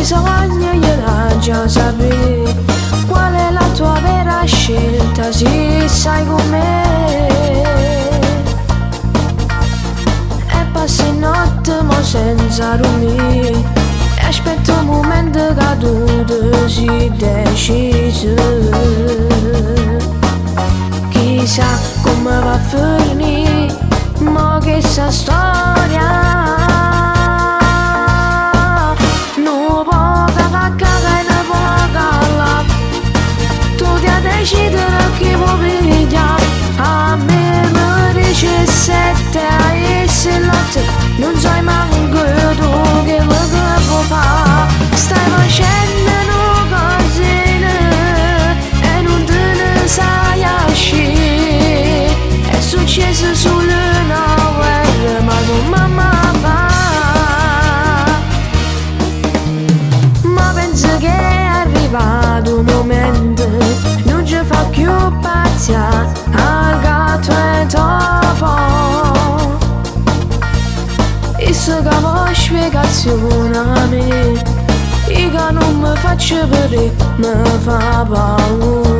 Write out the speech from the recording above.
bisogna gliela già sapere. Qual è la tua vera scelta, sì, sai com'è. E passi notte ma senza dormire, e aspetto un momento che tu si decisi. Chissà come va a finire, ma che sa storia. Non può cagare e non può cagare. Tu ti decidere chi può pigliare. A me mi dice 7 e se notte non sai manco tu che può fare. Stai facendo una cosina e non te ne sai uscire. È successo solo una guerra, ma con mamma fa. Ma penso che è arrivato un momento, non ci fa più pazienza al gatto e topo. E se cavo spiegazione a me, io che non mi faccio vedere, mi fa paura.